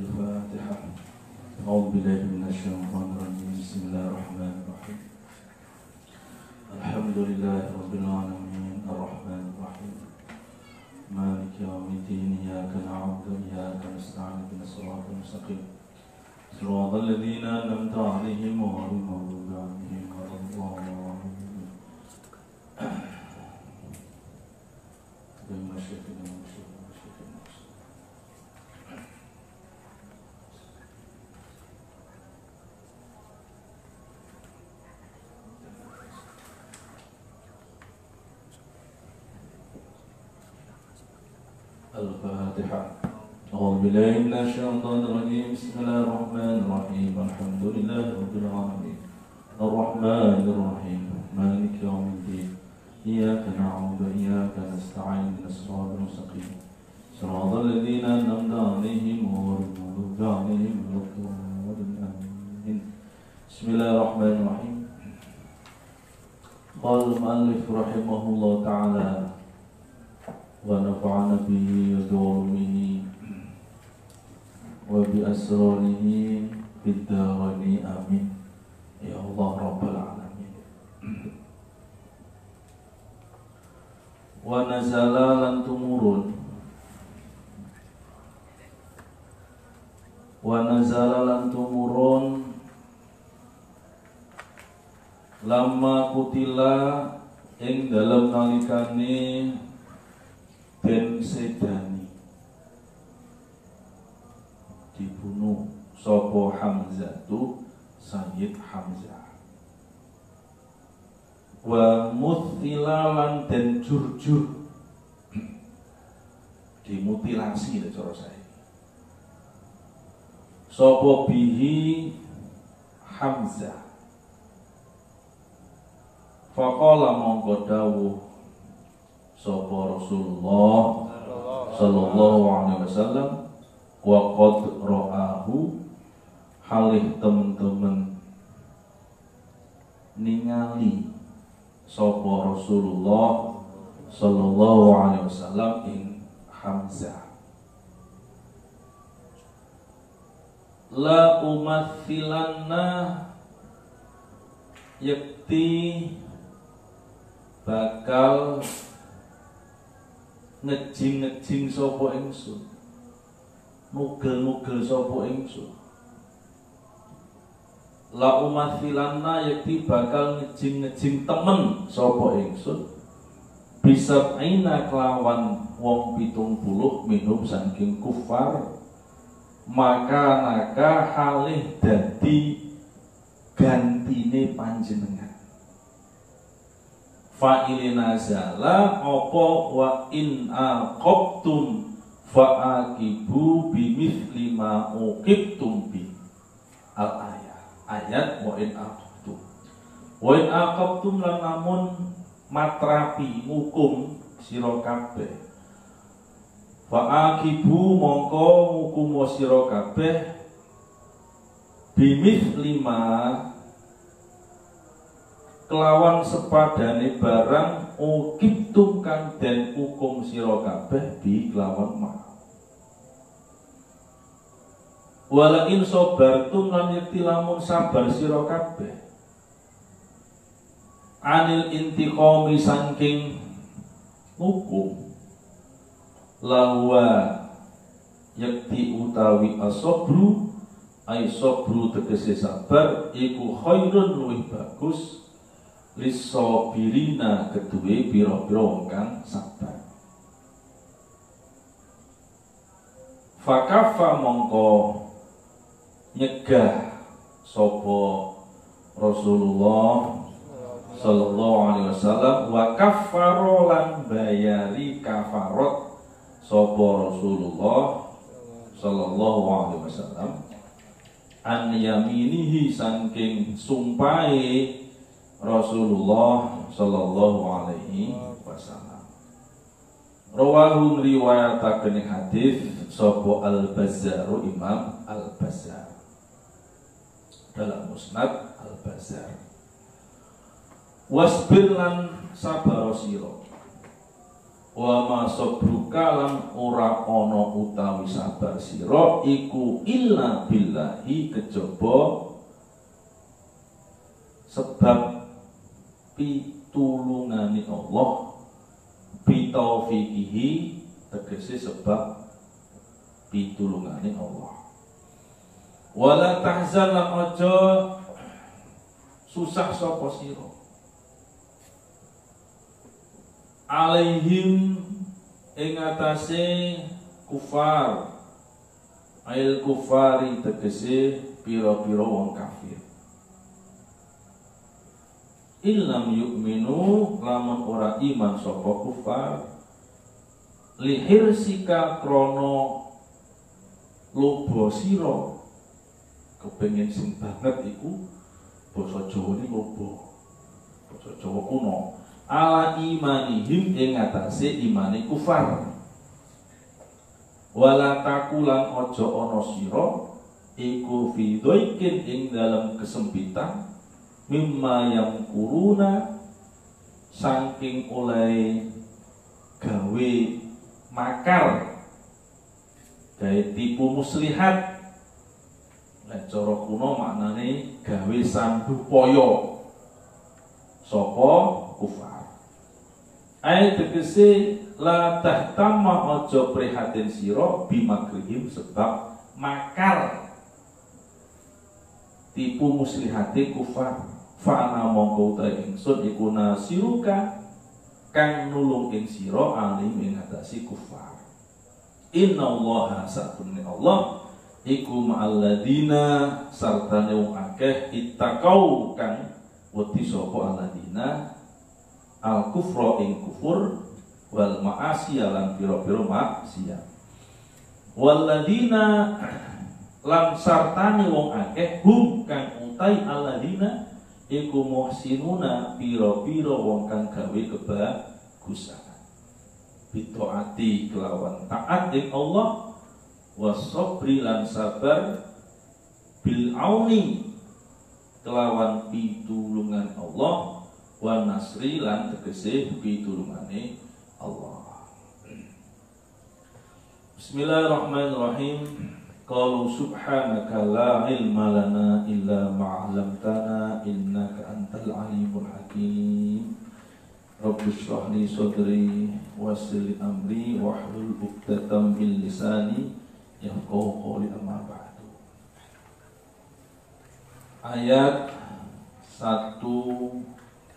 الفاتحة. أعوذ بالله من الشيطان الرجيم. بسم الله الرحمن الرحيم. الحمد لله رب العالمين الرحمن الرحيم مالك يوم الدين. إياك نعبد وإياك نستعين اهدنا الصراط المستقيم صراط الذين أنعمت عليهم غير المغضوب عليهم ولا الضالين. الفاتحة. أعوذ بالله من الشيطان الرجيم. بسم الله الرحمن الرحيم. الحمد لله رب العالمين الرحمن الرحيم مالك يوم الدين. إياك نعبد وإياك نستعين اهدنا الصراط المستقيم صراط الذين أنعمت عليهم غير المغضوب عليهم ولا الضالين. بسم الله الرحمن الرحيم. قال المؤلف رحمه الله تعالى ونفعنا به وبعلومه وبأسراره في الدارين آمين يا الله رب العالمين. ونزل lan tumurun lama kutila ing dalam nalikane Ben Sedani dibunuh sapa Hamzah tu Sayyid Hamzah wa muthilalan dan jurjur dimutilasi cara saya sapa bihi Hamzah faqala mongko dawuh sapa Rasulullah sallallahu alaihi wasallam wa qad ra'ahu halih temen-temen ningali sapa Rasulullah sallallahu alaihi wasallam ing Hamzah. La umathilanna yakti bakal ngejing sapa ingsun, mugel sapa ingsun. La umathilanna yakti bakal ngejing temen sapa ingsun bisa aina kelawan wong 70 minum saking kufar maka naka halih dadi gantine panjenengan. Fa'ilina zala opo wa in aqabtum fa'aqibu bimithli ma uqibtum bi. Ayat wa in aqabtum lan namun matrapi ngukum sira kabeh fa'aqibu mongko ngukum sira kabeh bimithli ma kelawan sepadane barang ukibtum kang den hukum sira kabeh bi kelawan ma. Wala in sabartum lan yakti lamun sabar sira kabeh anil intiqami saking hukum lawa yakti utawi asobru ay sobru tegese sabar iku khairun luwih bagus lisobirina kedue pira-pira wong kang sabar. Fakafa mongko nyegah sapa Rasulullah sallallahu alaihi wasallam wa kaffara lan bayari kafarat sapa Rasulullah sallallahu alaihi wasallam an yaminihi saking sumpahe Rasulullah sallallahu alaihi wasallam. Rawahu riwayataken hadis sapa Al-Bazzar Imam Al-Bazzar dalam Musnad Al-Bazzar. Wasbir lan sabar sira wa ma sabruka lan ora ana utawi sabar sira iku illa billahi kejaba sebab pitulungane Allah bitaufiqihi tegese sebab pitulungane Allah. Wala tahzan lan aja susah sapa sira alaihim ing atase kufar ail kufari tegese pira-pira wong kafir illam yu'minu lamun ora iman sapa kufar lihirsika krono lobo sira kepengin sing banget iku basa Jawa ni lobo basa Jawa kuno ala imanihim ing atase imane kufar wala takulan aja ana sira iku fi dhaikin ing dalam kesempitan mimma yang kuruna saking oleh gawe makar gawe tipu muslihat nek cara kuno maknane gawe sambupaya sapa kufar ai tegese la tahtamma aja prihatin sira bimakrihim sebab makar tipu muslihate kufar fa'ana mongko ta ingsun iku nasiruka kang nulung ing sira alim ing atase kufar. Innallaha satune Allah iku ma'alladina sartane wong akeh ittaqau kang wedi sapa alladina al kufra ing kufur wal ma'asi lan pira-pira maksiat. Walladina lan sartane wong akeh hum kang utai alladina iku muhsinuna pira-pira wong kang gawe kebagusan bitaati kelawan taat ing Allah wasabri lan sabar bil auni kelawan pitulungan Allah wa nasri lan tegese pitulungane Allah. Bismillahirrahmanirrahim. Qalu subhanaka la ilma lana illa ma 'allamtana innaka antal alimul hakim. Rabbi shrah li sadri wa yassir li amri wahlul 'uqdatam min lisani yafqahu qawli amma ba'du. Ayat 126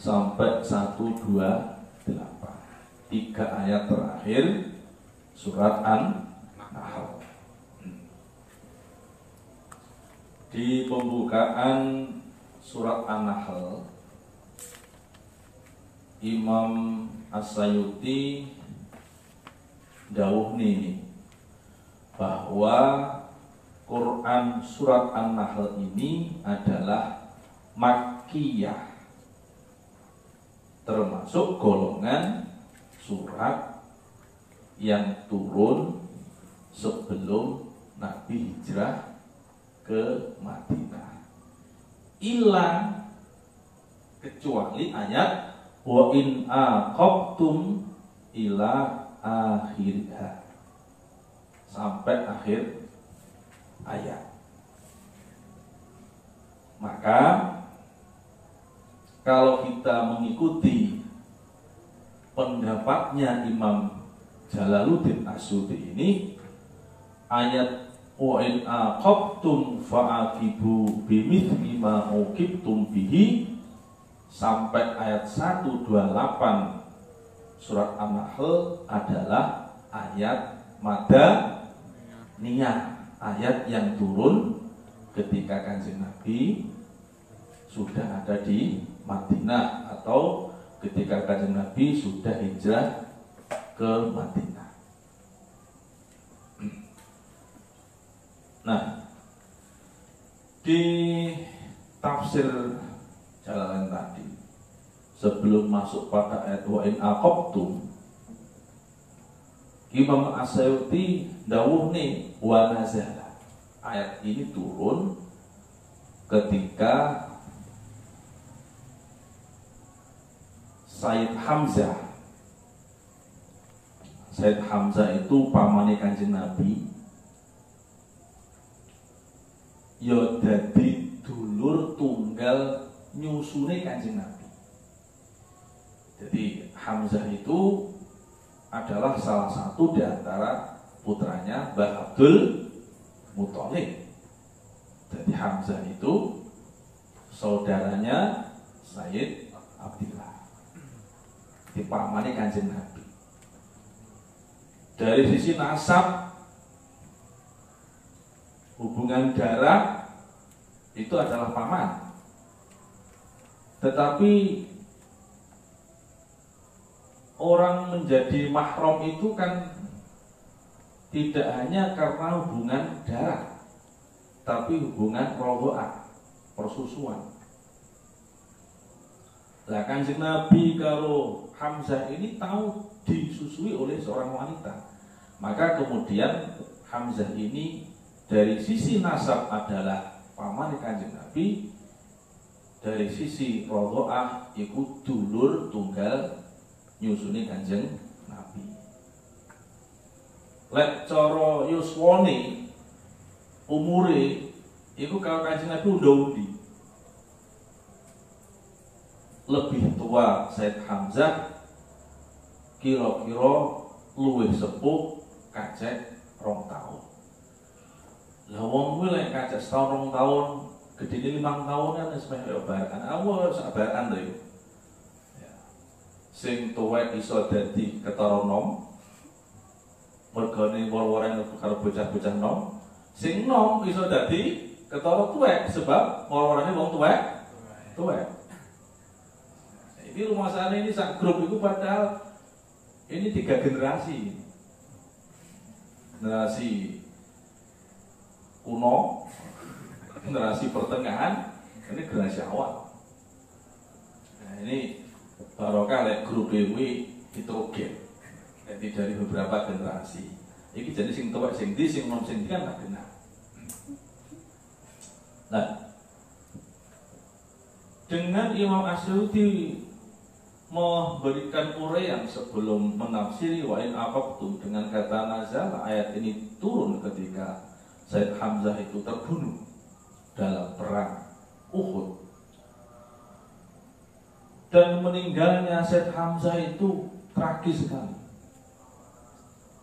sampai 128. 3 ayat terakhir surat An-Nahl. Di pembukaan surat An-Nahl, Imam As-Sayuti dawuh nih bahwa Quran surat An-Nahl ini adalah Makkiyah, termasuk golongan surat yang turun sebelum Nabi hijrah ke Madinah. Ilang kecuali ayat wa in aqabtum ila akhirha sampai akhir ayat. Maka kalau kita mengikuti pendapatnya Imam Jalaluddin Asyuti ini, ayat wa in aqabtum fa'aqibu bimithli ma uqibtum bihi sampai ayat 128 surat An-Nahl adalah ayat madaniyah, ayat yang turun ketika Kanjeng Nabi sudah ada di Madinah atau ketika Kanjeng Nabi sudah hijrah ke Madinah. Nah, di tafsir Jalalain tadi sebelum masuk pada ayat wa in aqabtum, Imam As-Sayuti dawuh nih wa nazala. Ayat ini turun ketika Sayyid Hamzah. Sayyid Hamzah itu pamane Kanjeng Nabi, ya dadi dulur tunggal nyusune Kanjeng Nabi. Jadi Hamzah itu adalah salah satu di antara putranya Mbah Abdul Muthalib. Jadi Hamzah itu saudaranya Sayyid Abdillah, dipamani Kanjeng Nabi. Dari sisi nasab, hubungan darah itu adalah paman. Tetapi orang menjadi mahram itu kan tidak hanya karena hubungan darah, tapi hubungan rodoah, persusuan. Lah Kanjeng Nabi karo Hamzah ini tahu disusui oleh seorang wanita. Maka kemudian Hamzah ini dari sisi nasab adalah paman Kanjeng Nabi, dari sisi rodoah iku dulur tunggal nyusuni Kanjeng Nabi. Lek cara yuswane umure iku kalau Kanjeng Nabi undi. Lebih tua Sayyid Hamzah kira-kira luwih sepuh kacek 2 tahun. Lah wong kuwi lek kacek setahun 2 tahun, gedine 5 tahun kan wis meh baran. Awal sak baran to yo. Ya. Sing tuwek iso dadi ketara nom. Mergane wor-woran karo bocah-bocah nom. Sing nom iso dadi ketara tuwek sebab wor-worane wong tuwek. Tuwek. Ini rumah sana ini sak grup itu padahal ini 3 generasi. Generasi kuno, generasi pertengahan, ini generasi awal. Nah ini barokah lek grup ini heterogen. Jadi dari beberapa generasi. Ini jadi sing tuwek sing ndi sing nom sing ndi kan gak kenal. Nah, dengan Imam Asy'uti memberikan uraian sebelum menafsiri wa in aqabtum dengan kata nazal, ayat ini turun ketika Sayyid Hamzah itu terbunuh dalam perang Uhud. Dan meninggalnya Sayyid Hamzah itu tragis sekali.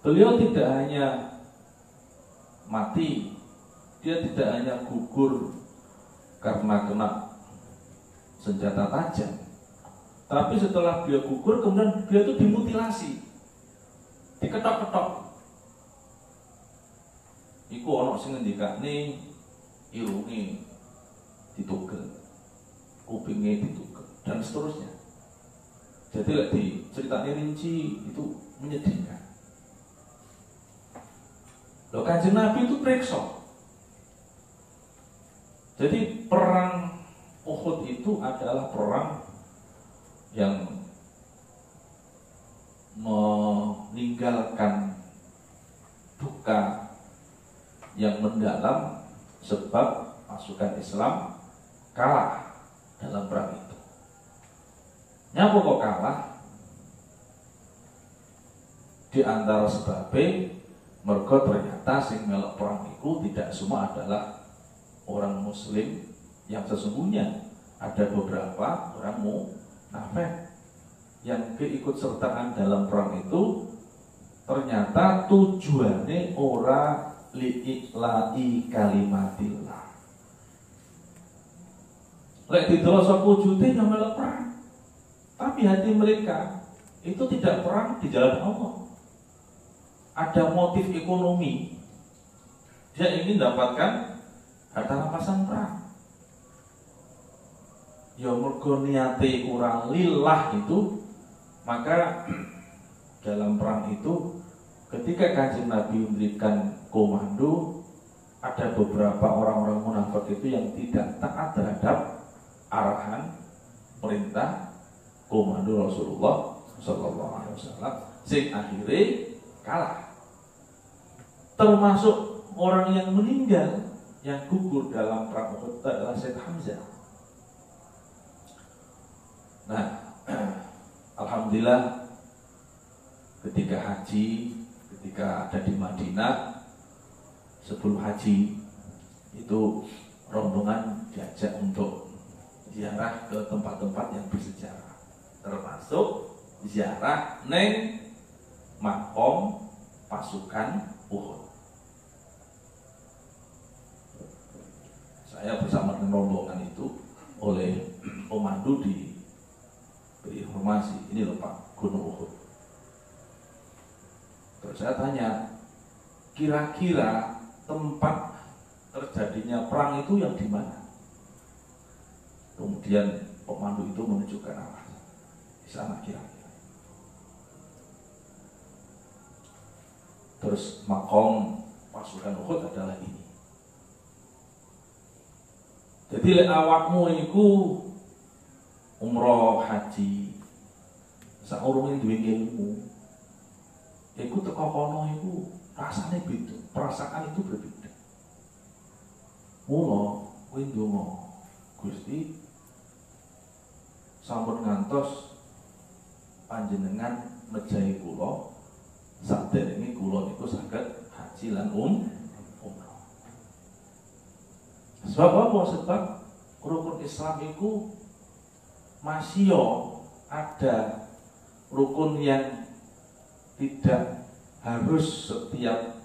Beliau tidak hanya mati, dia tidak hanya gugur karena kena senjata tajam, tapi setelah beliau gugur, kemudian beliau itu dimutilasi, diketok-ketok. Iku ono sing ngendikane irunge ditugel, kupingnya ditugel, dan seterusnya. Jadi lek diceritane rinci itu menyedihkan. Loh Kanjeng Nabi itu periksa. Jadi perang Uhud itu adalah perang yang meninggalkan duka yang mendalam sebab pasukan Islam kalah dalam perang itu. Nyapa kok kalah? Di antara sebabnya mergo ternyata sing melok perang itu tidak semua adalah orang Muslim yang sesungguhnya. Ada beberapa orang munafik yang keikutsertaan dalam perang itu ternyata tujuannya ora li'ila'i kalimatillah. Lek didelok sapa wujude yang melok perang, tapi hati mereka itu tidak perang di jalan Allah. Ada motif ekonomi, dia ingin dapatkan harta rampasan perang. Ya mergo niate kurang lillah itu, maka dalam perang itu ketika Kanjeng Nabi memberikan komando, ada beberapa orang-orang munafik itu yang tidak taat terhadap arahan perintah komando Rasulullah Sallallahu Alaihi Wasallam, sing akhirnya kalah. Termasuk orang yang meninggal, yang gugur dalam perang Uhud adalah Sayyid Hamzah. Nah, alhamdulillah ketika haji, ketika ada di Madinah sebelum haji itu rombongan diajak untuk ziarah ke tempat-tempat yang bersejarah, termasuk ziarah neng makom pasukan Uhud. Saya bersama dengan rombongan itu oleh pemandu diberi informasi, ini loh Pak, Gunung Uhud. Terus saya tanya, kira-kira tempat terjadinya perang itu yang di mana? Kemudian pemandu itu menunjukkan arah di sana kira-kira. Terus makom pasukan Uhud adalah ini. Jadi lek awakmu iku umroh haji saurunge duwe ilmu, iku teko kono iku rasane beda, perasaan itu berbeda. Mula kowe ndonga, Gusti sampun ngantos panjenengan mejahi kula saderenge kula niku saged haji lan umrah. Sebab apa? Sebab rukun Islam itu masih ada rukun yang tidak harus setiap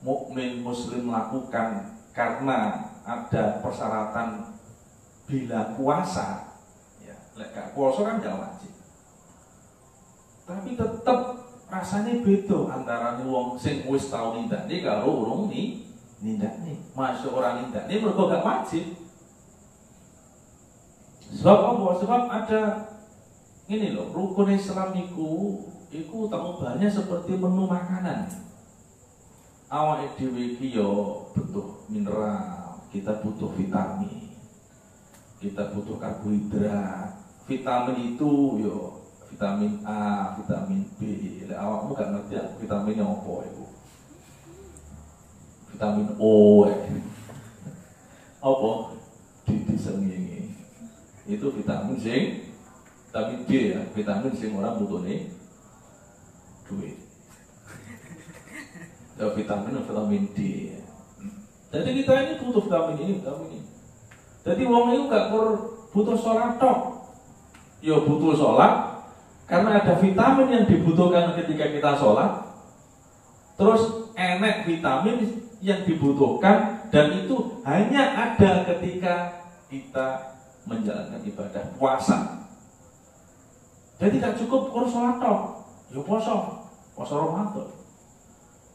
mukmin muslim lakukan karena ada persyaratan bila puasa. Ya, lek gak puasa kan gak wajib. Tapi tetap rasanya beda antara wong sing wis tau nindakne karo urung nindakne. Masuk orang nindakne mergo gak wajib. Sebab apa? Sebab ada ini loh, rukun Islam iku tambahnya seperti menu makanan. Awake dhewe iki yo butuh mineral, kita butuh vitamin, kita butuh karbohidrat. Vitamin itu yo vitamin A, vitamin B. Lek awakmu gak ngerti vitaminnya apa iku. Vitamin O apa? Disengingi. Itu vitamin D ya, vitamin sing orang butuhne duit. Ya, vitamin D. Jadi kita ini butuh vitamin ini. Jadi wong itu gak butuh sholat tok. Ya butuh sholat karena ada vitamin yang dibutuhkan ketika kita sholat. Terus enek vitamin yang dibutuhkan dan itu hanya ada ketika kita menjalankan ibadah puasa. Jadi gak cukup urus sholat tok. Ya poso Ramadan.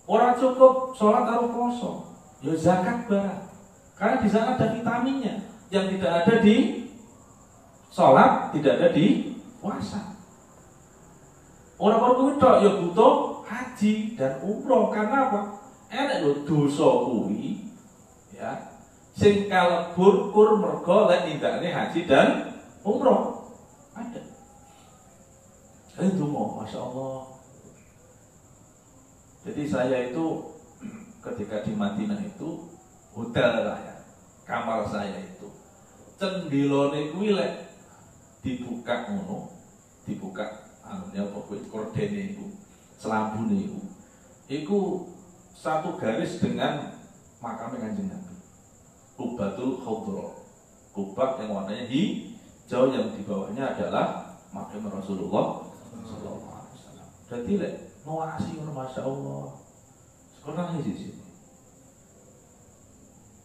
Ora cukup sholat atau poso, ya zakat barang. Karena di sana ada vitaminnya yang tidak ada di sholat, tidak ada di puasa. Orang-orang itu ya butuh haji dan umroh. Karena apa? Enak lho dosa kuwi ya. Sing kalebur kur mergo lek nindakne haji dan umroh. Ada. Itu mau, masya Allah. Jadi saya itu ketika di Madinah itu hotel saya, kamar saya itu cendilone kuwi lek dibuka ngono, dibuka anunya apa kuwi kordene iku, selambune iku satu garis dengan makamnya Kanjeng Nabi. Qubatul Khadra. Kubah yang warnanya hijau yang di bawahnya adalah makam Rasulullah sallallahu alaihi wasallam. Jadi lek ngawasi ngono masya Allah. Sekarang di sini.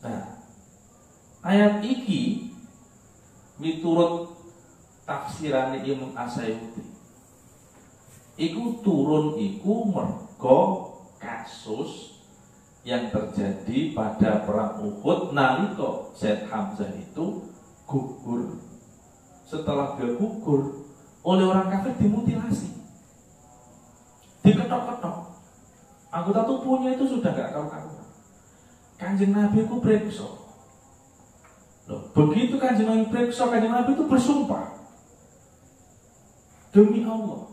Nah, ayat iki miturut tafsiran Imam Asy'ari. Iku turun iku mergo kasus yang terjadi pada perang Uhud nalika Said Hamzah itu gugur. Setelah dia gugur oleh orang kafir dimutilasi, diketok-ketok. Anggota tubuhnya itu sudah gak karu-karuan. Kanjeng Nabi itu periksa. Loh, begitu Kanjeng Nabi periksa, Kanjeng Nabi itu bersumpah, demi Allah,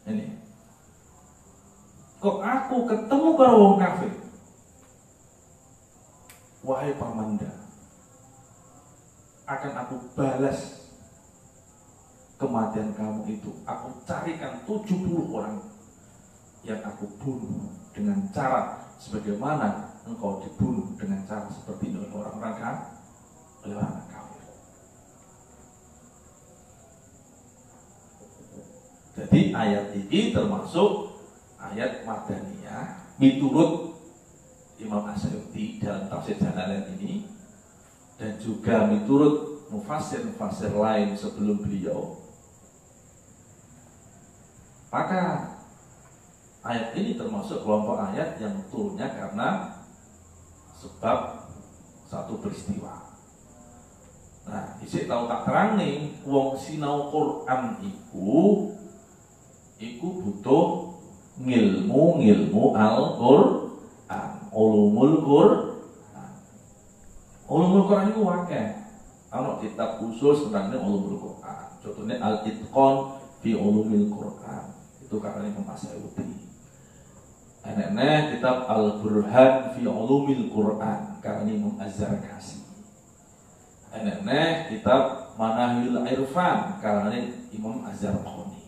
ini kok aku ketemu karo wong kafir, wahai pamanda, akan aku balas kematian kamu itu aku carikan 70 orang yang aku bunuh dengan cara sebagaimana engkau dibunuh dengan cara seperti ini oleh orang-orang kafir. Jadi ayat ini termasuk ayat Madaniyah miturut Imam Asy'ari dalam tafsir Jalalain ini, dan juga miturut mufassir-mufassir lain sebelum beliau. Maka ayat ini termasuk kelompok ayat yang turunnya karena sebab satu peristiwa. Nah, isih tahu tak terang nih, wong sinau Quran iku butuh ngilmu Al-Qur'an, ulumul Qur'an itu akeh. Ana kitab khusus tentang ulumul Qur'an. Contohnya Al-Itqan fi ulumil Qur'an. Itu karena Imam Asy'ari. Ana kitab Al-Burhan fi ulumil Qur'an karena Imam Az-Zarkashi. Ana kitab Manahil Irfan karena Imam Az-Zarqani.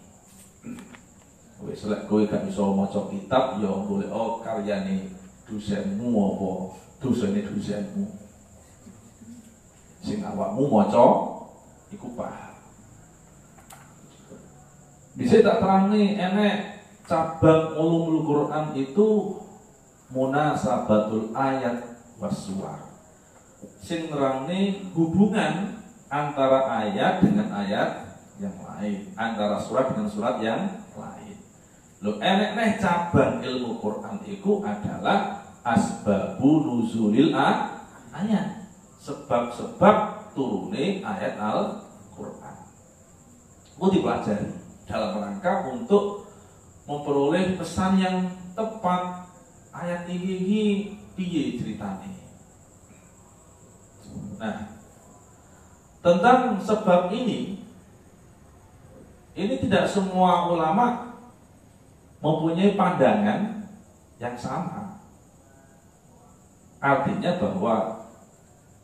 Wis lek kowe gak iso maca kitab ya golek karyane dosenmu apa dosene dosenmu. Sing awakmu maca iku paham. Bisa tak terangi enek cabang ulumul Quran itu munasabatul ayat wassuwar. Sing nerangni hubungan antara ayat dengan ayat yang lain, antara surat dengan surat yang lain. Lho enek cabang ilmu Quran itu adalah asbabun nuzulil ayat. Sebab-sebab turune ayat Al-Qur'an. Mau dipelajari dalam rangka untuk memperoleh pesan yang tepat. Ayat ini piye ceritane. Nah, tentang sebab ini tidak semua ulama mempunyai pandangan yang sama. Artinya bahwa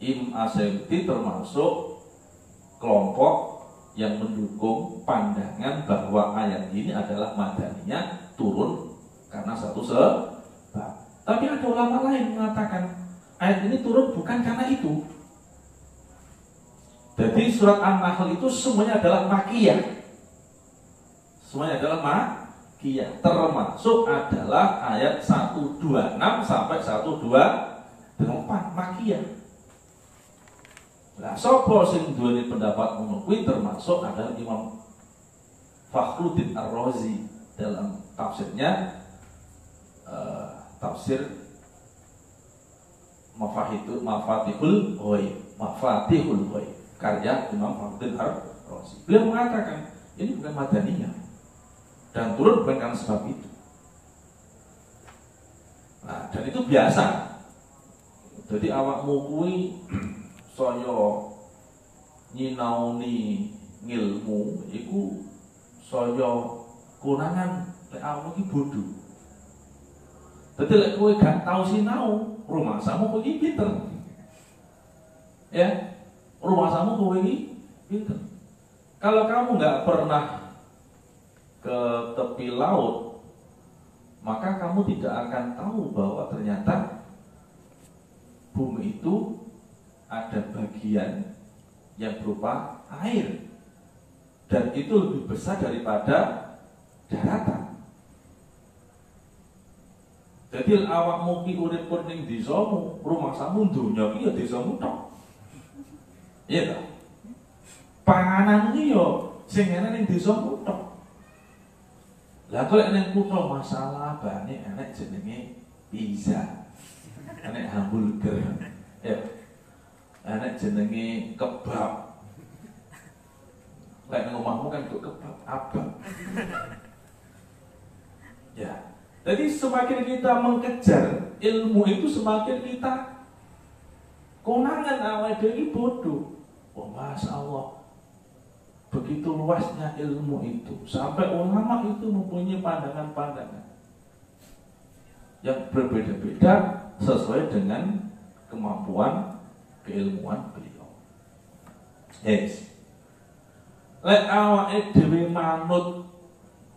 Imam Asy'ari termasuk kelompok yang mendukung pandangan bahwa ayat ini adalah Madaniyah, turun karena satu sebab. Tapi ada ulama lain mengatakan ayat ini turun bukan karena itu. Jadi surat An-Nahl itu semuanya adalah Makkiyah. Semuanya adalah Makkiyah. Termasuk adalah ayat 126 sampai 124 Makkiyah. Lah sapa sing duweni pendapat ngono kuwi termasuk adalah Imam Fakhruddin Ar-Razi dalam tafsirnya tafsir Mafatihul Ghaib karya Imam Fakhruddin Ar-Razi. Beliau mengatakan ini bukan Madaniyah dan turun bukan karena sebab itu. Nah, dan itu biasa. Jadi awakmu kuwi saya nyinaoni ngilmu iku saya konangan lek awakmu iki bodoh. Dadi lek kowe gak tau sinau, rumasamu kowe iki pinter. Ya, rumasamu kowe iki pinter. Kalau kamu gak pernah ke tepi laut, maka kamu tidak akan tahu bahwa ternyata bumi itu ada bagian yang berupa air dan itu lebih besar daripada daratan. Jadi awakmu ki urip ning desamu, rumahmu donya ki ya desamu tok. Iya ta? Panganan ki yo sing ana ning desamu tok. Lah kok ning kutha masalah bane enek jenenge pizza. Enek hamburger. Ya. Enek jenenge kebab. Lek nang omahmu kan kok kebab abang. Ya. Jadi semakin kita mengejar ilmu itu semakin kita konangan awake dhewe bodoh. Oh, Masya Allah. Begitu luasnya ilmu itu sampai ulama itu mempunyai pandangan-pandangan yang berbeda-beda sesuai dengan kemampuan keilmuan beliau. Yes. Lek awake dhewe manut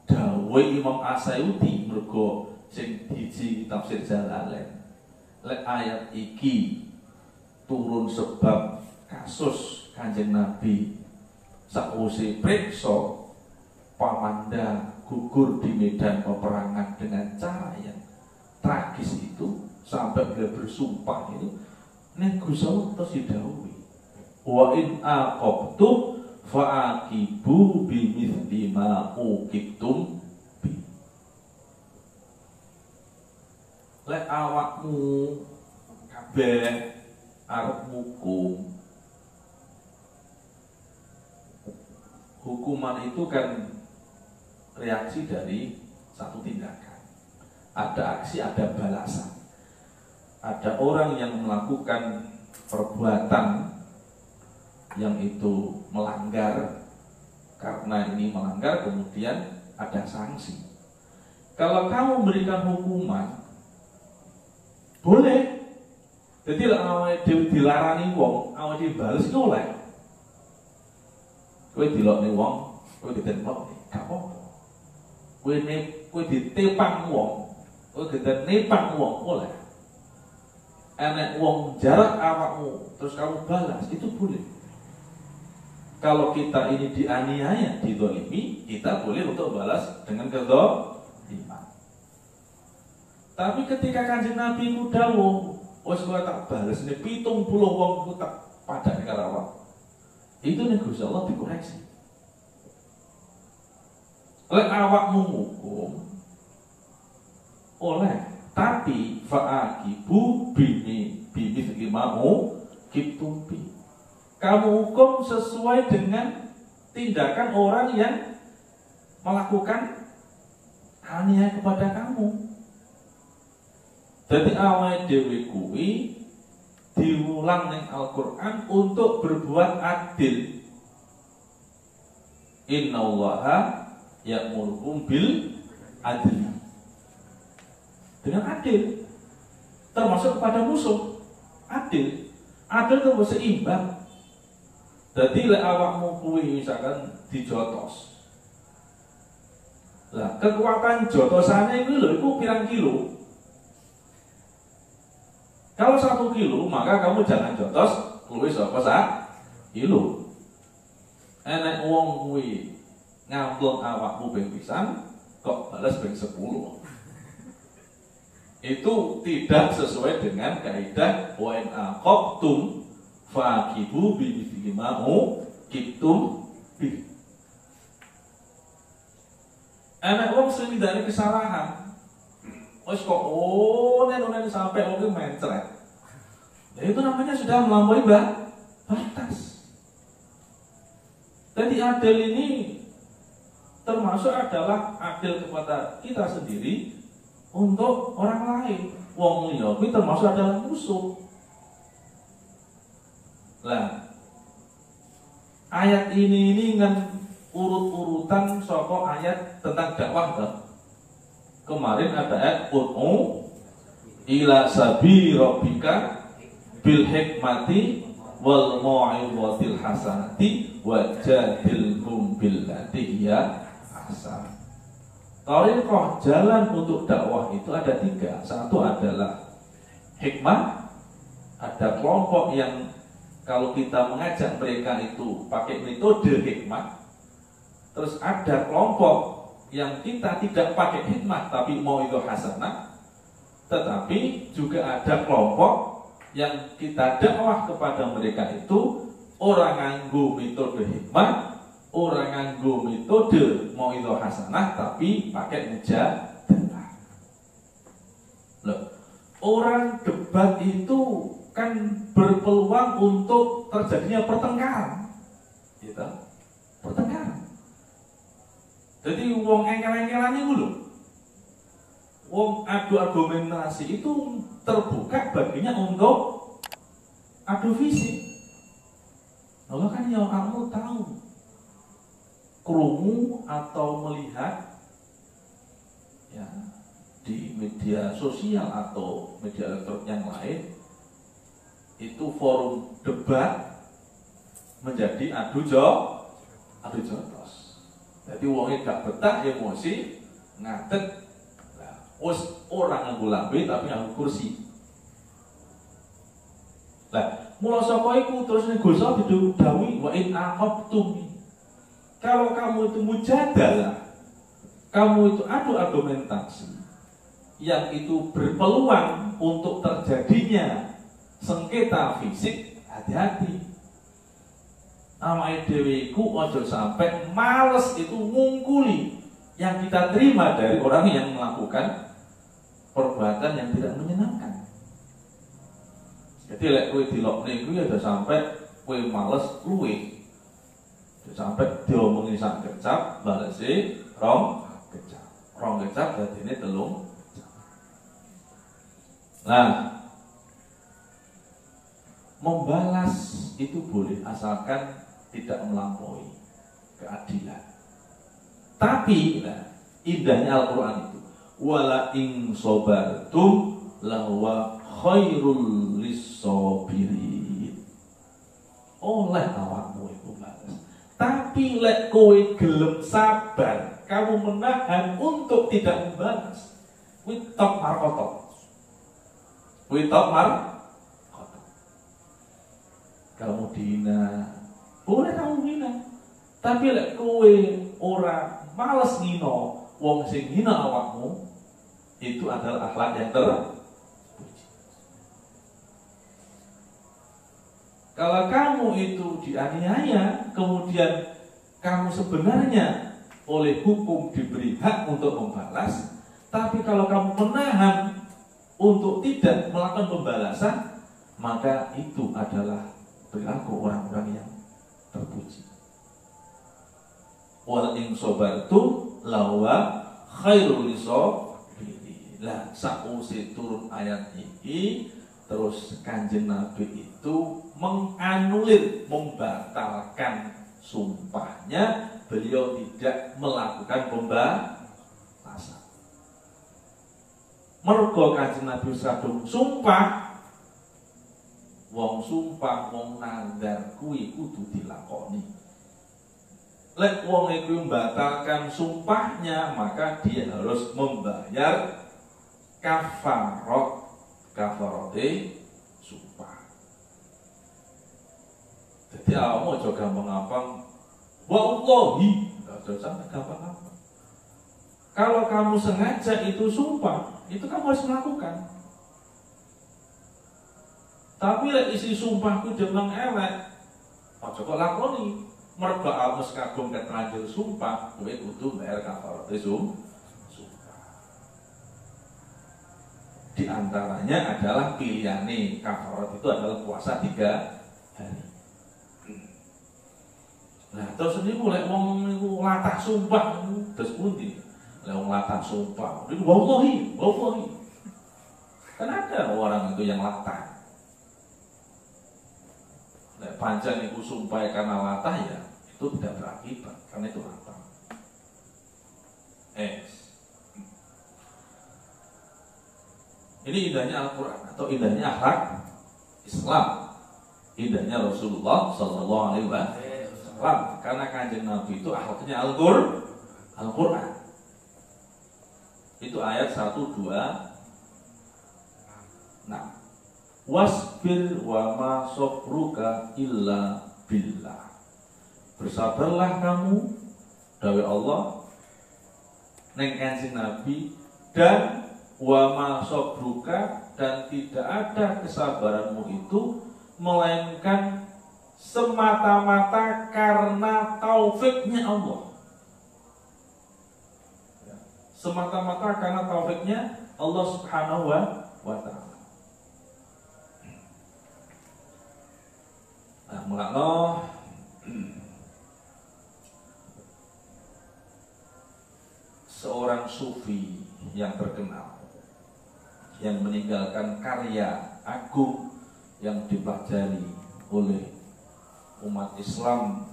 dawuh Imam Asy'uti mergo sing diji tafsir Jalalain. Lek ayat iki turun sebab kasus Kanjeng Nabi sakwise priksa pamanda gugur di medan peperangan dengan cara yang tragis itu sampai dia bersumpah itu nek Gusti Allah terus didhawuhi wa in aqabtum fa'aqibu bimithli ma uqibtum bi. Lek awakmu kabeh arep hukuman itu kan reaksi dari satu tindakan. Ada aksi, ada balasan. Ada orang yang melakukan perbuatan yang itu melanggar, karena ini melanggar kemudian ada sanksi. Kalau kamu memberikan hukuman boleh. Jadi awake dhewe dilarani wong, awake dhewe bales ku oleh. Kowe dilokne wong, kowe ditembak, gak apa-apa. Kowe ditepang wong, kowe ditepang wong oleh. Enek wong jarak awakmu terus kamu balas, itu boleh. Kalau kita ini dianiaya, dizalimi, kita boleh untuk balas dengan kedzaliman. Tapi ketika Kanjeng Nabi ku dawuh, wis kowe tak balas nek 70 wong ku tak padane karo awak. Itu nek Gusti Allah dikoreksi. Lek awakmu hukum oleh, tapi fa'aqibu bimithli ma uqibtum bi. Kamu hukum sesuai dengan tindakan orang yang melakukan aniaya kepada kamu. Jadi awake dhewe kuwi diulang ning Al-Qur'an untuk berbuat adil. Innallaha ya'murukum bil adli. Dengan adil, termasuk kepada musuh. Adil itu seimbang. Jadi lek awakmu kuwi misalkan dijotos. Lah kekuatan jotosane kuwi lho iku pirang kilo. Kalau 1 kilo, maka kamu jangan jotos luwih saka 1 kilo. Enek wong kuwi ngamplung awakmu ping pisan kok balas ping 10. Itu tidak sesuai dengan kaidah wa in aqabtum faqibu bimithli ma uqibtum bi. Enek wong sing dari kesalahan wis kok nen sampai wong mencret. Ya itu namanya sudah melampaui batas. Jadi adil ini termasuk adalah adil kepada kita sendiri untuk orang lain. Wong liya kuwi termasuk adalah musuh. Lah ayat ini kan urut-urutan saka ayat tentang dakwah kan. Kemarin ada ayat ud'u ila sabi rabbika bil hikmati wal mau'izatil hasanati wajadilhum billati hiya ahsan. Thariqah jalan untuk dakwah itu ada 3. Satu adalah hikmah. Ada kelompok yang kalau kita mengajak mereka itu pakai metode hikmah. Terus ada kelompok yang kita tidak pakai hikmah tapi mau itu hasanah. Tetapi juga ada kelompok yang kita dakwah kepada mereka itu orang nganggo metode hikmah, orang nganggo metode mau itu hasanah tapi pakai mujadalah. Loh, orang debat itu kan berpeluang untuk terjadinya pertengkaran, gitu. Pertengkaran. Jadi wong engkel-engkelan itu lho, wong adu argumentasi itu terbuka baginya untuk adu fisik. Allah kan ya kamu tahu, krungu atau melihat ya di media sosial atau media elektronik yang lain itu forum debat menjadi adu dijotos. Jadi wongnya gak betah emosi ngadet. Nah, orang nganggo lambe tapi nganggo kursi. Nah, mula saka iku terus ning Gusti didhawuhi wa in aqabtum. Kalau kamu itu mujadalah, kamu itu adu argumentasi yang itu berpeluang untuk terjadinya sengketa fisik, hati-hati. Awake dhewe iku aja sampai males itu ngungkuli yang kita terima dari orang yang melakukan perbuatan yang tidak menyenangkan. Jadi lek kowe dilokne iku ya aja sampai kowe males luwe. Aja sampai diomongi sak kecap balesi rong kecap. Rong kecap dadine telung kecap. Nah, membalas itu boleh asalkan tidak melampaui keadilan. Tapi indahnya Al-Quran itu wala in sobartum lahwa khairul lissabirin. Oleh awakmu itu balas. Tapi lek kowe gelem sabar, kamu menahan untuk tidak membalas. Kuwi tok markotok. Kuwi tok markotok. Kamu dihina, boleh kamu hina. Tapi lek kowe ora males ngino wong sing hina awakmu, itu adalah akhlak yang terpuji. Kalau kamu itu dianiaya, kemudian kamu sebenarnya oleh hukum diberi hak untuk membalas, tapi kalau kamu menahan untuk tidak melakukan pembalasan, maka itu adalah perilaku orang-orang yang terpuji. Wal in sobartum lawa khairul lisabirin. Lah sakwise turun ayat ini, terus Kanjeng Nabi itu menganulir, membatalkan sumpahnya. Beliau tidak melakukan pembalasan. Mergo Kanjeng Nabi sadung sumpah, wong sumpah, wong nandar kuwi kudu dilakoni. Lek wong iku membatalkan sumpahnya, maka dia harus membayar kafarate sumpah. Jadi awakmu aja gampang-gampang wallahi, aja sampai gampang-gampang. Kalau kamu sengaja itu sumpah, itu kamu harus melakukan. Tapi lek isi sumpahku demang elek, aja kok lakoni. Mergo almus kagum keteranjur sumpah, kowe kudu bayar kafarate sumpah. Di antaranya adalah pilihane kafarat itu adalah puasa 3 hari. Nah, terus niku lek wong niku latah sumpah terus pundi? Lek wong latah sumpah, niku wallahi. Kan ada orang itu yang latah. Lek pancen niku sumpah karena latah ya itu tidak berakibat karena itu latah. Ini indahnya Al-Quran atau indahnya akhlak Islam, indahnya Rasulullah Sallallahu Alaihi Wasallam. Karena Kanjeng Nabi itu akhlaknya Al-Quran. Itu ayat 1, 2, 6. Wasbir wa ma sabruka illa billah. Bersabarlah kamu dari Allah neng Kanjeng Nabi, dan wa ma sabruka, dan tidak ada kesabaranmu itu melainkan semata-mata karena taufiknya Allah. Semata-mata karena taufiknya Allah Subhanahu wa ta'ala. Nah, mulakno seorang sufi yang terkenal yang meninggalkan karya agung yang dipelajari oleh umat Islam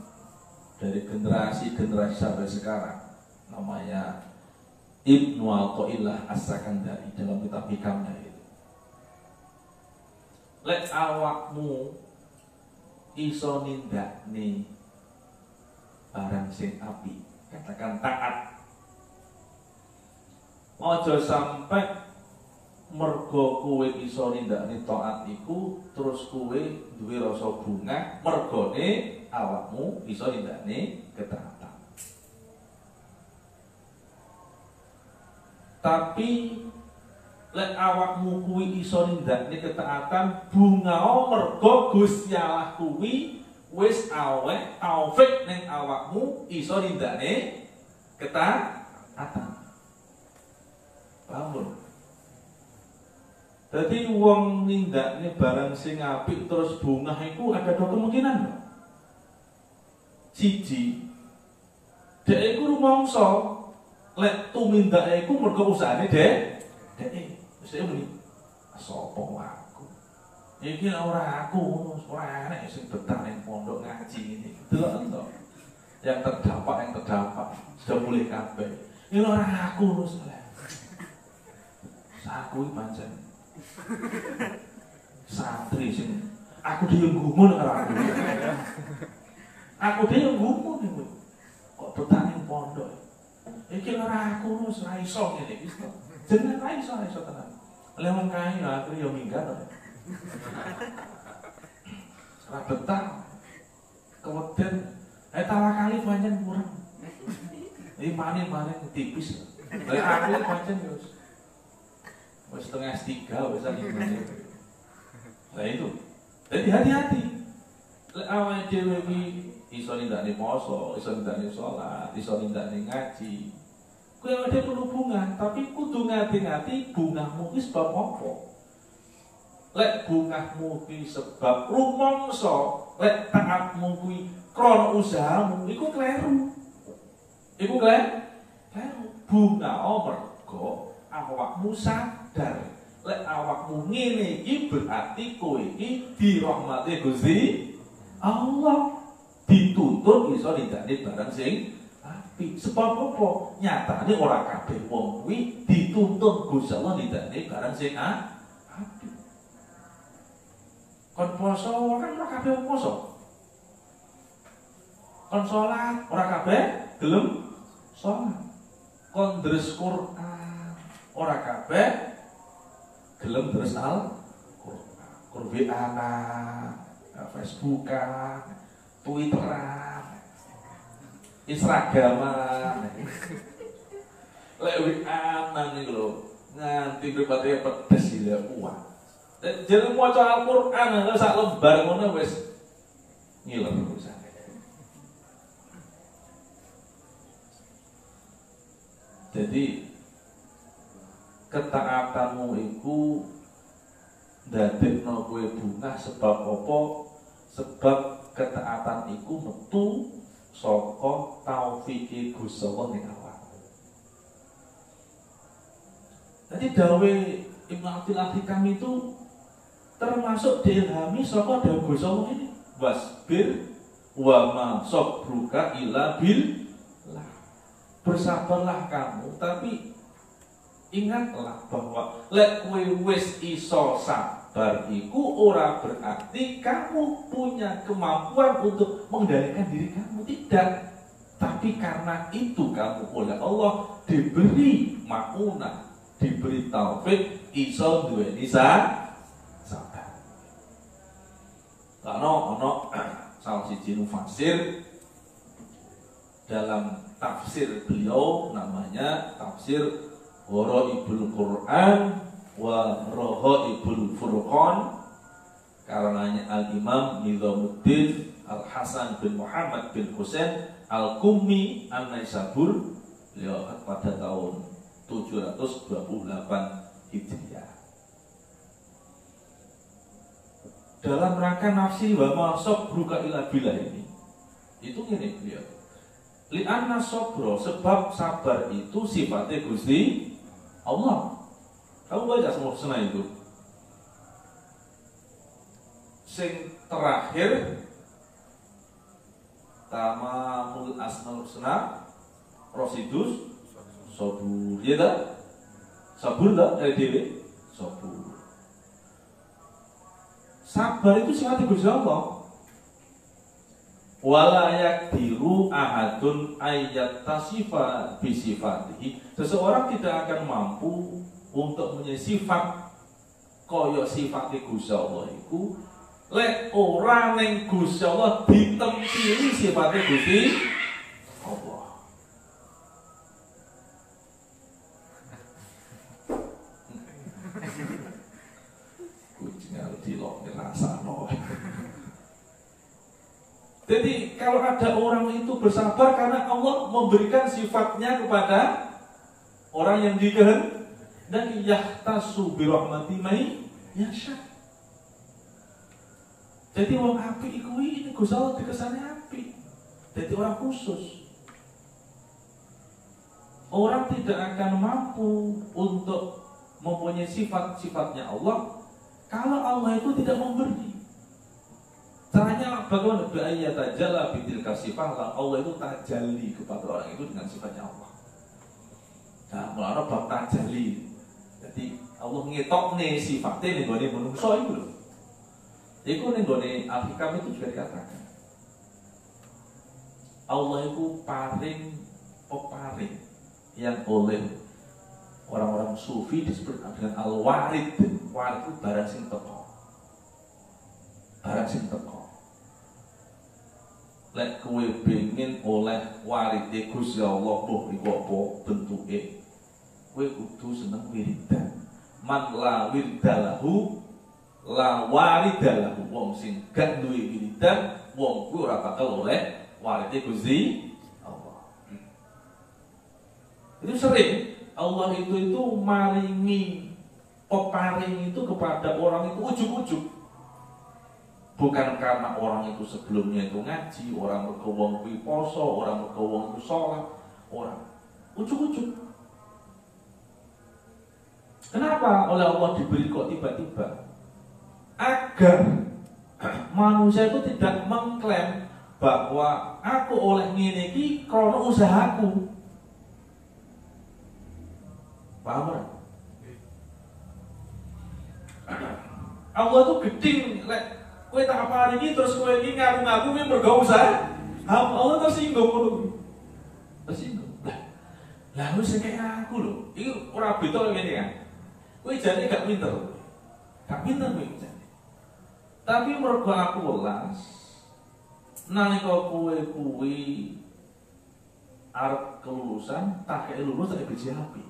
dari generasi-generasi sampai sekarang, namanya Ibnu Athaillah As-Sakandari dalam kitab hikamnya itu. Lek awakmu iso nindakni barang sing apik. Katakan taat. Aja sampai mergo kowe iso nindakne taat iku terus kowe duwe rasa bungah mergone awakmu iso nindakne ketaatan. Tapi lek awakmu kuwi iso nindakne ketaatan bungao mergo Gusti Allah kuwi wis aweh taufik ning awakmu iso nindakne ketaatan. Paham? Jadi wong nindakne barang sing apik terus bungah iku ada dua kemungkinan. Siji, dhek iku rumangsa lek tumindake iku mergo usahane dhek. Wis muni sapa aku? Iki ora aku, ora enek sing betah ning pondok ngaji ngene. Delok to. Yang terdampak sudah mulai kabeh. Iki ora aku terus. Aku iki pancen santri sing aku dhewe gumun karo aku. Aku dhewe gumun iki. Kok betah ning pondok. Iki ora aku wis ra iso ngene iki. Jeneng ra iso tenan. Lewat kae aku yo minggat to. Ora betah. Keweden tawakali pancen kurang. Iki maning tipis. Lah aku pancen yo wis setengah S3 wis ngene. Lah itu. Jadi hati-hati. Lek awake dhewe iki iso nindakne poso, iso nindakne salat, iso nindakne ngaji. Kuwi awake perlu bunga, tapi kudu ngati-ngati bungahmu ki sebab apa? Lek bungahmu ki sebab rumangsa, lek taatmu kuwi krana usahamu, iku kleru. Iku kleru. Bunga mergo awakmu sadar. Lek awakmu ngene iki berarti kowe iki dirahmati Gusti Allah. Dituntut iso nindakne barang sing apik. Sebab apa? Nyatane ora kabeh wong kuwi dituntut Gusti Allah nindakne barang sing apik. Kon poso kan ora kabeh poso. Kon salat ora kabeh gelem salat. Kon ndres Quran ora kabeh gelem ndres Al-Qur'an. Qur'an, Facebookan, Twitteran, Instagraman, lek WA-an iki lho, nganti pripate pedes ya kuat. Jeneng maca Al-Qur'an lho sak lembar ngono wis ngiler pisan. Jadi ketaatanmu iku ndadekno kowe bungah sebab apa? Sebab ketaatan iku metu saka taufike Gusti Allah ning awakmu. Jadi dawe Ibnu Abdul Hikam itu termasuk diilhami saka dawe Gusti Allah ini. Wasbir wa ma sabruka illa billah. Bersabarlah kamu, tapi ingatlah bahwa lek kowe wis iso sabar iku ora berarti kamu punya kemampuan untuk mengendalikan diri kamu, tidak. Tapi karena itu kamu oleh Allah diberi maunah, diberi taufik iso duweni sabar. Karena ono salah siji mufasir dalam tafsir beliau namanya tafsir Gharaibul Quran wa Rahaibul Furqan, karangannya Al-Imam Nizamuddin Al-Hasan bin Muhammad bin Husain Al-Qummi An-Naisabur, beliau pada tahun 728 Hijriah. Dalam rangka nafsi wa ma sabruka illa billah ini, itu gini beliau, li'anna sabro, sebab sabar itu sifatnya Gusti Allah. Kamu baca semua Husna itu. Sing terakhir Tamamul Asmaul Husna Rosidus Sabur. Ya tak? Sabur tak? Dewe Sabur. Sabar itu sifatnya Gusti Allah. wala yakdiru ahadun ayyat tasifa bisifatihi. Seseorang tidak akan mampu untuk punya sifat kaya sifate Gusti Allah iku lek ora ning Gusti Allah ditempili sifate Gusti Allah. Kucing harus dilok dirasano. Jadi kalau ada orang itu bersabar karena Allah memberikan sifatnya kepada orang yang dikehendaki, yahtasu bi rahmati mai yasha. Jadi wong apik iku ini Gusti Allah dikesane apik. Jadi orang khusus. Orang tidak akan mampu untuk mempunyai sifat-sifatnya Allah kalau Allah itu tidak memberi. Caranya bagaimana? Bi'ayya tajalla bitil kasifah, Allah itu tajalli kepada orang itu dengan sifatnya Allah. Nah, mulanya bab tajalli. Jadi Allah ngetokne sifatnya ning gone manungsa iku lho. Iku ning gone Al-Hikam itu juga dikatakan. Allah itu paring peparing yang oleh orang-orang sufi disebut dengan al-warid. Warid itu barang sing teko. Barang sing teko. Lek kowe pengen oleh warite Gusti Allah iku apa bentuke, kowe kudu seneng wiridan. Man la wirdalahu la waridalahu. Wong sing gak duwe wiridan, wong kuwi ora bakal oleh warite Gusti Allah. Itu sering Allah itu maringi peparing itu kepada orang itu ujug-ujug. Bukan karena orang itu sebelumnya itu ngaji, orang berkewong kuwi poso, orang berkewong itu sholat, orang ujug-ujug. Kenapa oleh Allah diberi kok tiba-tiba? Agar manusia itu tidak mengklaim bahwa aku oleh ngene iki krana usahaku. Paham ora? Allah itu geding lek kowe tak apa ini terus kowe iki ngaku-ngaku kowe mergo usaha. Allah tersinggung ngono. Tersinggung. Lah wis kaya aku lho. Iki ora beda ngene kan. Kowe jane gak pinter. Gak pinter kowe jane. Tapi mergo aku welas nalika kowe kuwi arep kelulusan, tak kaya lulus tak biji api.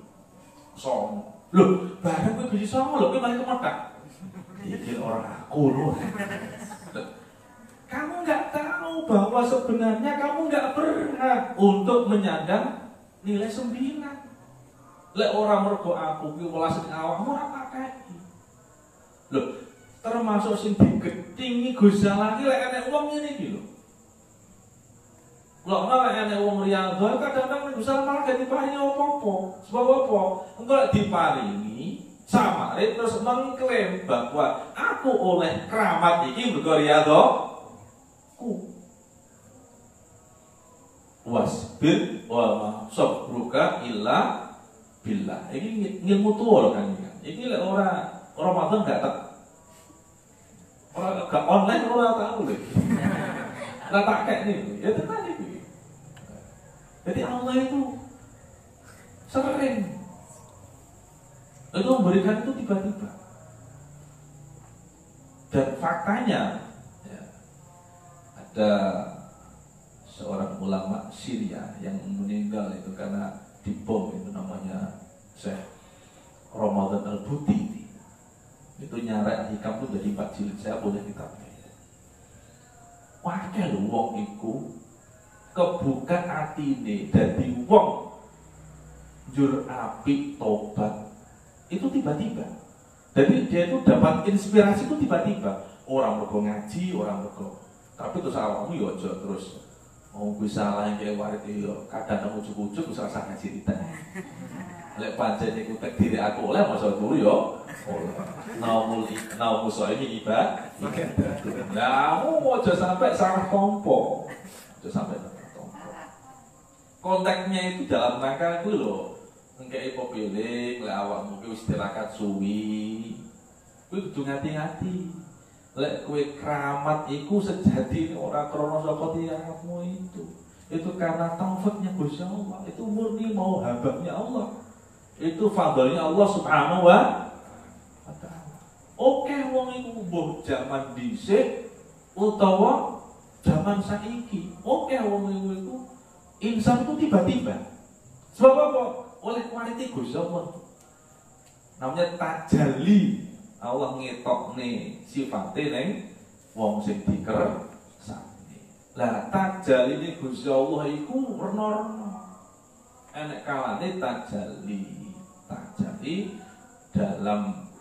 Songo. Lho, bareng kowe biji songo lho kowe malah kemekak. Iki orang aku loh. Kamu nggak tahu bahwa sebenarnya kamu nggak berhak untuk menyandang nilai 9. Lek orang mergo aku ki welas ning awakmu ora pakai. Loh, termasuk sing digedhingi Gusti Allah ki lek enek wong ngene iki lho. Lek enek wong riyadhah kadang-kadang Gusti Allah malah gak diparingi apa-apa. Sebab apa? Engko lek diparingi sama terus mengklaim bahwa aku oleh keramat iki mergo riyadhahku. Wasbir wa ma sabruka illa billah. Iki ngilmu tuwa kan iki. Iki lek ora Ramadan gak tak. Ora gak online ora tahu lho. Ora tak kek nih. Ya tenan iki. Jadi Allah itu sering itu memberikan itu tiba-tiba. Dan faktanya ya, ada seorang ulama Syria yang meninggal itu karena dibom, itu namanya Syekh Ramadan Al-Buti. Itu nyarek Al-Hikam itu jadi 4 jilid, saya punya kitabnya. Wakil wong iku kebuka atine dadi wong njur apik tobat. Itu tiba-tiba. Jadi dia itu dapat inspirasi itu tiba-tiba. Orang mergo ngaji, orang mergo. Tapi terus awakmu yo aja terus mau kuwi salah yang kaya warit yo kadang ujug-ujug wis rasa ngaji kita. Lek pancen iku tek diri aku oleh masa turu yo. Naumul ini ibadah. Nah, kamu aja sampai salah tompo. Aja sampai salah tompo. Konteksnya itu dalam rangka itu loh. Engkei popilih, lek awakmu ki wis tirakat suwi. Kuwi kudu ngati-ngati. Lek kowe keramat iku sejatine ora krana saka tiyangmu itu. Itu karena taufiknya Gusti Allah. Itu murni mau hababnya Allah. Itu fadlnya Allah Subhanahu wa taala. Oke wong iku mbuh jaman dhisik utawa jaman saiki. Oke wong iku insan itu tiba-tiba. Sebab apa? Oleh kualiti Gusti Allah. Namanya tajalli. Allah ngetokne sifate ning wong sing dikersani. Lah tajalline Gusti Allah iku werna-werna. Enek kalane tajalli dalam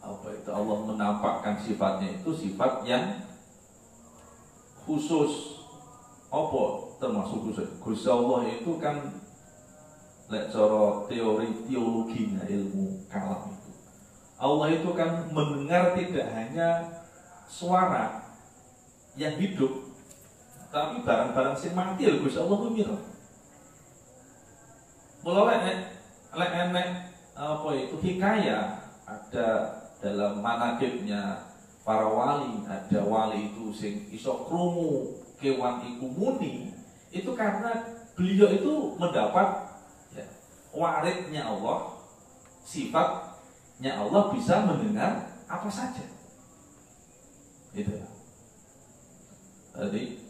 apa itu Allah menampakkan sifatnya itu sifat yang khusus. Apa termasuk khusus? Gusti Allah itu kan lek cara teologinya ilmu kalam itu. Allah itu kan mendengar tidak hanya suara yang hidup, tapi barang-barang sing mati lho Gusti Allah ku mira. Mula lek enek apa itu hikayah ada dalam manaqibnya para wali, ada wali itu sing iso krungu kewan iku muni, itu karena beliau itu mendapat ya, waridnya Allah, sifat Allah bisa mendengar apa saja. Itu ya. Jadi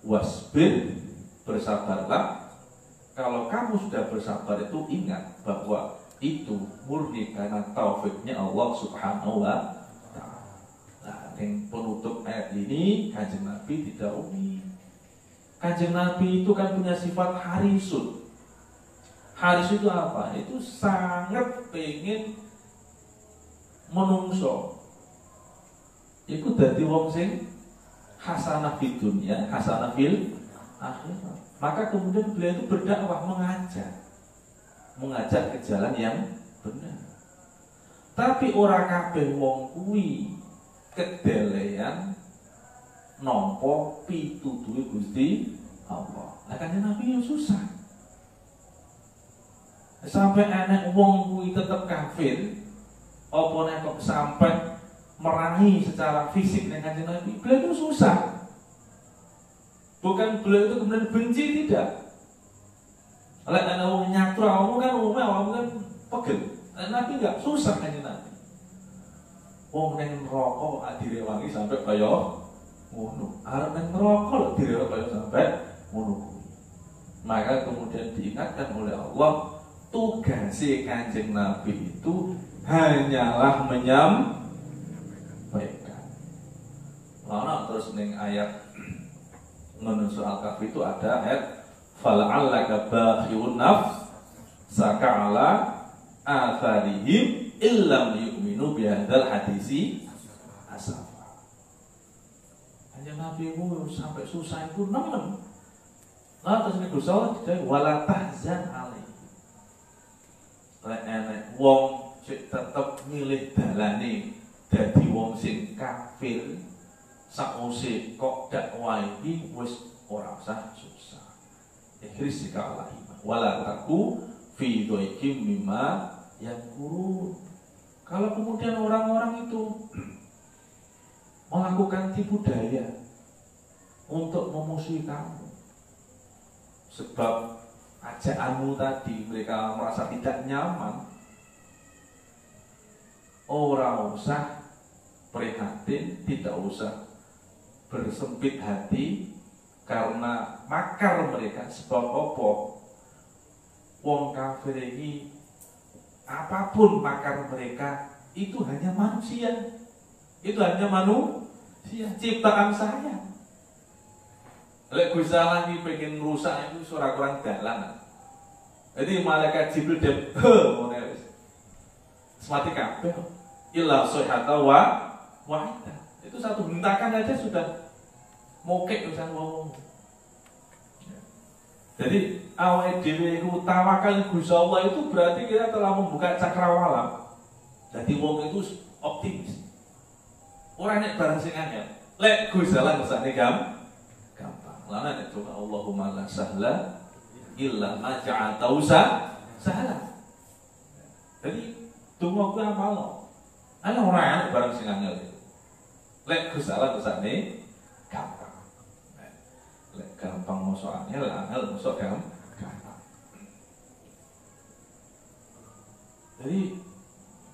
wasbir, bersabarlah. Kalau kamu sudah bersabar itu ingat bahwa itu murni karena taufiknya Allah Subhanahu wa taala. Nah, yang penutup ayat ini Kanjeng Nabi didhawuhi. Kanjeng Nabi itu kan punya sifat harisun. Haris itu apa? Itu sangat pengen menungso iku dadi wong sing hasanah fid dunya, hasanah fil akhirat. Maka kemudian beliau itu berdakwah, mengajak ke jalan yang benar. Tapi ora kabeh wong kuwi kedelean nampa pitutuhe Gusti Allah. Lah kan Nabi yang susah. Sampai enek wong kuwi tetep kafir, apa nek kok sampai merahi secara fisik dengan Kanjeng Nabi, beliau itu susah. Bukan beliau itu kemudian benci, tidak. Lek ana wong nyatru awakmu kan awakmu kan pegel. Nabi enggak susah Kanjeng Nabi. Wong ning neraka direwangi sampai kaya ngono. Arep ning neraka direwangi kaya sampai ngono. Maka kemudian diingatkan oleh Allah, tugasnya Kanjeng Nabi itu hanyalah menyampaikan. Lalu terus ning ayat menurut Al-Kahfi itu ada ayat fal'allaka bakhi'un nafsaka ala atharihim illam yu'minu bihadzal hadisi asafa. Kanjeng Nabi itu sampai susah itu nemen. Lalu terus ning Gusti Allah wala tahzan alaihi. Lek enek wong sing tetep milih dalane dadi wong sing kafir, sakuse kok dakwah iki wis ora usah susah. Ikhris ka iman. Wala taku fi dhaikim mimma yaqulun. Kalau kemudian orang-orang itu melakukan tipu daya untuk memusuhi kamu, sebab ajaanmu tadi mereka merasa tidak nyaman, ora usah prihatin, tidak usah bersempit hati karena makar mereka. Sebab apa? Wong kafir ini apapun makar mereka itu hanya manusia, itu hanya manusia, ciptaan saya. Lek Gusti Allah iki pengen ngrusak itu ora kurang dalan. Jadi malaikat Jibril dem ngono wis. Semati kabeh illa sayhata wa wahida. Itu satu hentakan aja sudah mokek urusan wong. Jadi awake dhewe iku tawakal Gusti Allah itu berarti kita telah membuka cakrawala. Jadi wong itu optimis. Ora nek barang sing angel. Lek Gusti Allah ngersane gampang. Lana nek coba Allahumma la sahla illa ma ja'altahu sahla. Jadi donga ku amal. Ana ora enak barang sing angel. Lek Gusti Allah kersane gampang. Lek gampang mosok angel mosok gampang. Jadi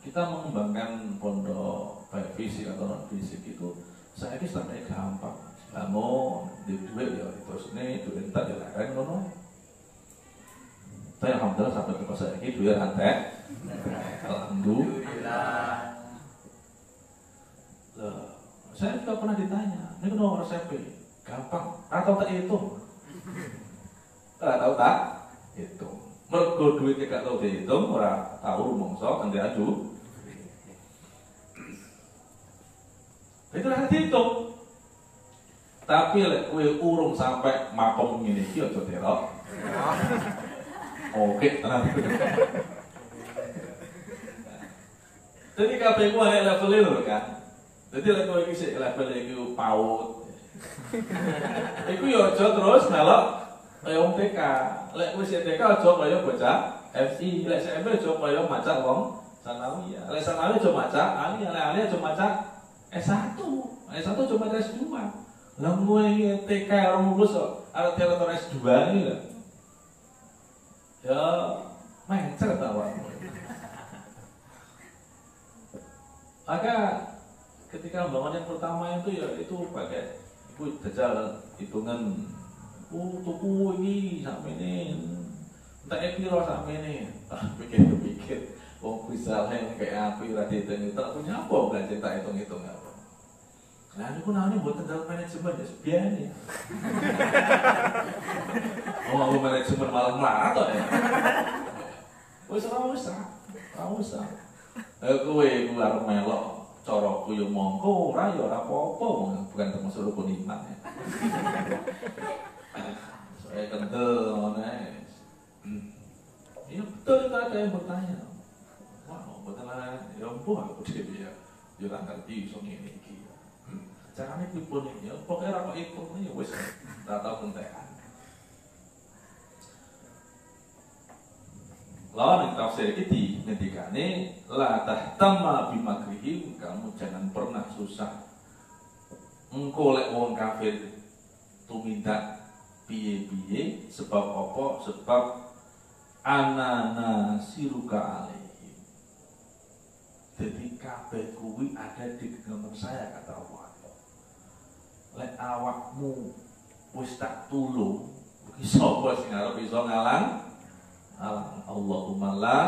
kita mengembangkan pondok baik fisik atau non fisik itu saya kira sampai gampang. Kamu di duit ya terus ini duit tak dilarang ngono. Tapi alhamdulillah sampai ke saya ini duit rantai. Alhamdulillah. Saya juga pernah ditanya, ini nomor resep gampang atau tak hitung? Tahu tak? Hitung. Mergo duitnya gak tau dihitung, ora tahu rumongso kan diadu. Itu ora dihitung. Tapi lek kowe urung sampai makom ngene iki aja terok. Oke, tenang. Jadi kabeh ku ana level lho kan. Jadi lek kowe iki sik level iki PAUD. Iku yo aja terus melok kaya wong TK. Lek wis TK aja kaya bocah FI, lek SMP aja kaya maca wong sanawiyah. Lek sanawiyah aja maca aliyah, lek aliyah aja maca S1. S1 aja maca S2. Lah kowe TK ora lulus kok arep telepon S2 iki lho. Ya mencer ta awakmu. Maka ketika membangun yang pertama itu ya itu pakai itu jajal hitungan tuku ini sampai ini entah piro sampai ini pikir wong bisa yang kayak aku rada hitung tak punya apa belajar tak hitung apa nah ini kunanya buat tentang manajemen ya sebian ya mau manajemen malam melarat ya wis ora usah kowe arep melok coroku yo mongko ora ya ora apa-apa bukan termasuk rukun iman ya saya kendel ngono ya betul itu ada yang bertanya wah betul lah ya ampun aku dhewe ya yo ora ngerti iso ngene iki carane pripun iki ya pokoke ora kok hitung ya wis ora tau entekan lawan yang tafsir iki ngendikane la tahtamma bimakrihim, kamu jangan pernah susah engko lek wong kafir tumindak piye-piye sebab apa? Sebab anana siruka alaihim. Jadi kabeh kuwi ada di genggaman saya kata Allah. Lek awakmu wis tak tulung, iki sapa sing arep iso ngalang? Allahumma la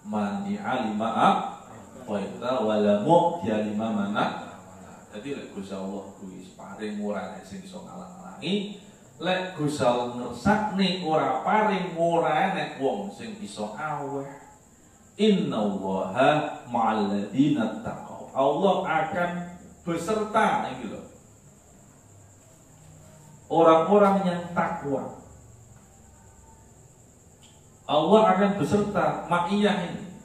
mani'a lima a'taita wa la mu'tiya lima mana. Jadi lek Gusti Allah kuwi paring ora nek sing iso ngalang-alangi, lek Gusti Allah ngersakne ora paring ora nek wong sing iso aweh. Innallaha ma'al ladzina taqaw. Allah akan beserta iki lho. Orang-orang yang takwa. Allah akan beserta, ma'iyah ini.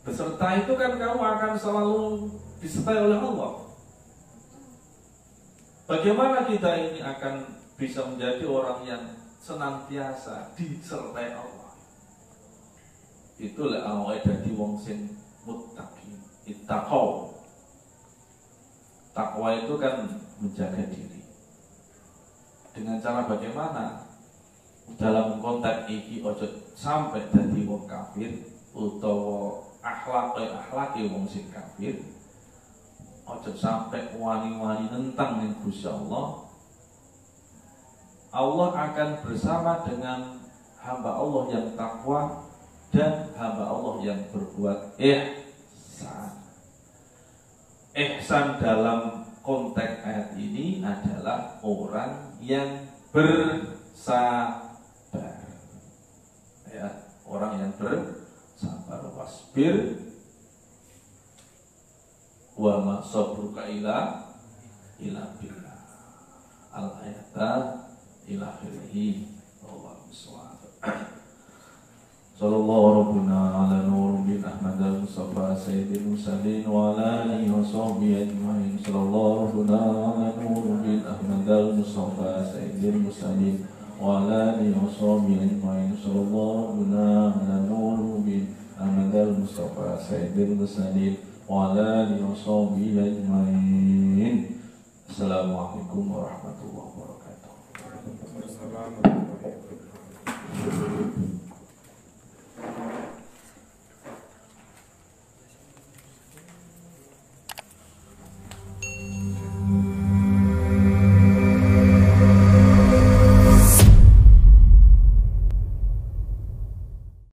Beserta itu kan kamu akan selalu disertai oleh Allah. Bagaimana kita ini akan bisa menjadi orang yang senantiasa disertai Allah? Itulah awake dadi wong sing muttaqin, ittaqau. Takwa itu kan menjaga diri. Dengan cara bagaimana? Dalam konteks iki ojo sampai dadi wong kafir utawa akhlake wong sing kafir. Ojo sampai wani-wani nentang ning Gusti Allah. Allah akan bersama dengan hamba Allah yang takwa dan hamba Allah yang berbuat ihsan. Ihsan dalam konteks ayat ini adalah orang yang bersabar. Ya, orang yang bersabar, wasbir wa ma sabruka ila billah. Al-ayata ila akhirih. Allahu subhanahu. Sallallahu rabbuna ala nur bin Ahmad al-Mustafa sayyidil mursalin wa ala alihi wa sahbihi ajma'in. Sallallahu rabbuna ala nur bin Ahmad al-Mustafa sayyidil mursalin wa ala alihi wa sahbihi ajma'in. Sallallahu rabbuna ala nur bin Ahmad al-Mustafa sayyidil mursalin وعلى آله وصحبه أجمعين. السلام عليكم ورحمة الله وبركاته.